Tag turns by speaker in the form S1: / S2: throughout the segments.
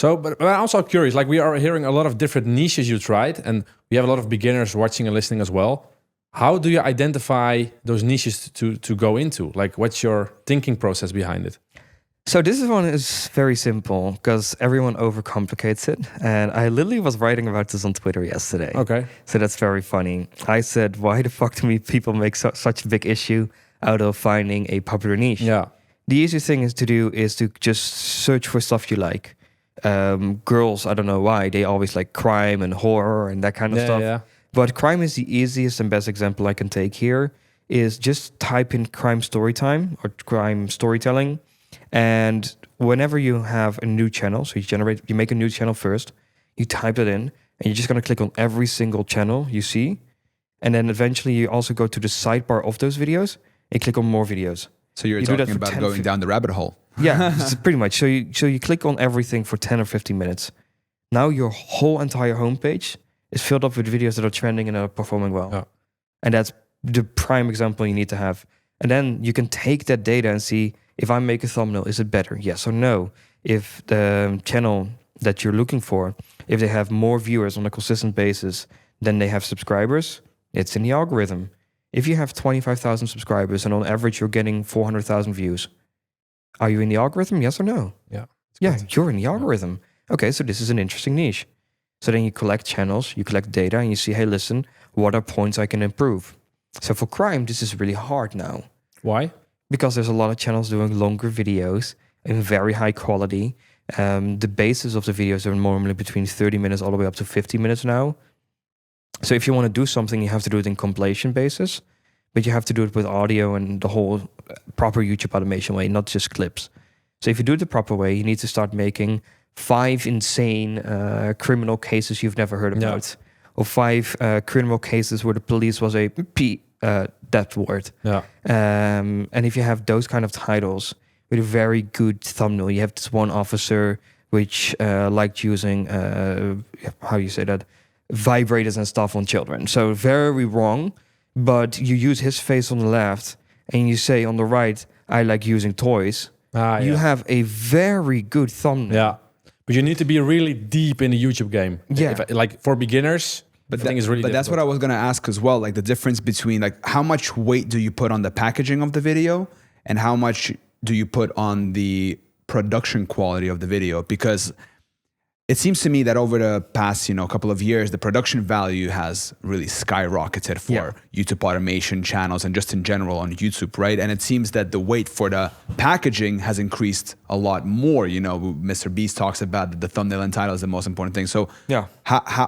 S1: So, but I'm also curious, like we are hearing a lot of different niches you tried, and we have a lot of beginners watching and listening as well. How do you identify those niches to go into? Like, what's your thinking process behind it?
S2: So this one is very simple because everyone overcomplicates it. And I literally was writing about this on Twitter yesterday.
S1: Okay.
S2: So that's very funny. I said, why the fuck do people make such a big issue out of finding a popular niche?
S1: Yeah.
S2: The easiest thing is to just search for stuff you like. Girls, I don't know why, they always like crime and horror and that kind of stuff.
S1: Yeah.
S2: But crime is the easiest and best example I can take here is just type in crime story time or crime storytelling. And whenever you have a new channel, so you make a new channel first, you type it in and you're just going to click on every single channel you see. And then eventually you also go to the sidebar of those videos and click on more videos.
S3: So you're talking about going down the rabbit hole.
S2: Yeah, pretty much. So you click on everything for 10 or 15 minutes. Now your whole entire homepage is filled up with videos that are trending and are performing well.
S1: Yeah.
S2: And that's the prime example you need to have. And then you can take that data and see, if I make a thumbnail, is it better? Yes or no? If the channel that you're looking for, if they have more viewers on a consistent basis than they have subscribers, it's in the algorithm. If you have 25,000 subscribers and on average you're getting 400,000 views, are you in the algorithm? Yes or no?
S1: Yeah.
S2: Yeah, you're in the algorithm. Okay, so this is an interesting niche. So then you collect channels, you collect data, and you see, hey, listen, what are points I can improve? So for crime, this is really hard now.
S1: Why?
S2: Because there's a lot of channels doing longer videos in very high quality. The basis of the videos are normally between 30 minutes all the way up to 50 minutes now. So if you want to do something, you have to do it in compilation basis, but you have to do it with audio and the whole proper YouTube automation way, not just clips. So if you do it the proper way, you need to start making 5 insane criminal cases you've never heard about, or 5 criminal cases where the police was a that word.
S1: Yeah.
S2: And if you have those kind of titles with a very good thumbnail, you have this one officer which liked using how do you say that, vibrators and stuff on children. So very wrong, but you use his face on the left and you say on the right, I like using toys. You have a very good thumbnail.
S1: Yeah. But you need to be really deep in the YouTube game.
S2: Yeah.
S1: Like for beginners, I think it's really
S3: But that's what I was going to ask as well. Like the difference between like how much weight do you put on the packaging of the video and how much do you put on the production quality of the video? Because it seems to me that over the past, couple of years, the production value has really skyrocketed for YouTube automation channels and just in general on YouTube, right? And it seems that the weight for the packaging has increased a lot more. Mr. Beast talks about that the thumbnail and title is the most important thing. So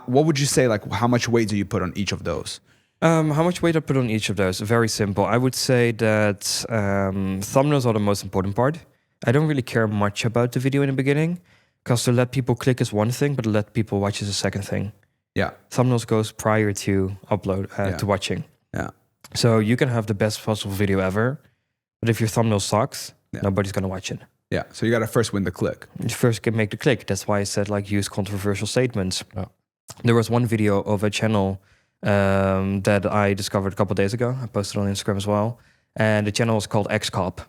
S3: what would you say, like how much weight do you put on each of those?
S2: How much weight I put on each of those? Very simple. I would say that thumbnails are the most important part. I don't really care much about the video in the beginning, because to let people click is one thing, but to let people watch is a second thing.
S3: Yeah.
S2: Thumbnails goes prior to upload, to watching.
S3: Yeah.
S2: So you can have the best possible video ever, but if your thumbnail sucks, nobody's going to watch it.
S3: Yeah. So you got to first win the click.
S2: You first can make the click. That's why I said use controversial statements.
S1: Yeah.
S2: There was one video of a channel that I discovered a couple of days ago. I posted on Instagram as well. And the channel was called X-Cop.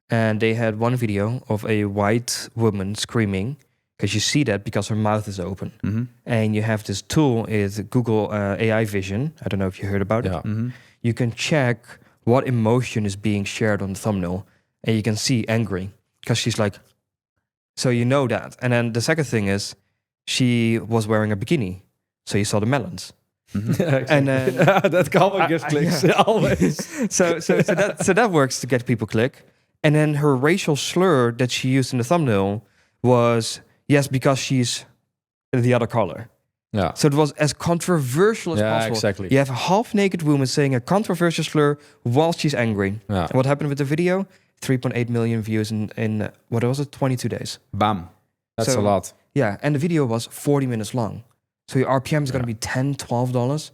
S2: And they had one video of a white woman screaming, because you see that because her mouth is open.
S3: Mm-hmm.
S2: And you have this tool, is Google AI Vision. I don't know if you heard about it.
S3: Mm-hmm.
S2: You can check what emotion is being shared on the thumbnail. And you can see angry, because she's like, so you know that. And then the second thing is, she was wearing a bikini. So you saw the melons.
S1: Mm-hmm.
S2: And
S1: that comment gets clicks always.
S2: so that works to get people click. And then her racial slur that she used in the thumbnail was, yes, because she's the other color.
S1: Yeah.
S2: So it was as controversial as possible.
S1: Exactly.
S2: You have a half-naked woman saying a controversial slur while she's angry.
S1: Yeah.
S2: And what happened with the video? 3.8 million views in what was it, 22 days.
S3: Bam.
S1: That's a lot.
S2: Yeah, and the video was 40 minutes long. So your RPM is going to be $10, $12.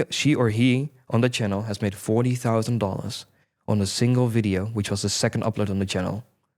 S2: She or he on the channel has made $40,000 on a single video, which was the second upload on the channel.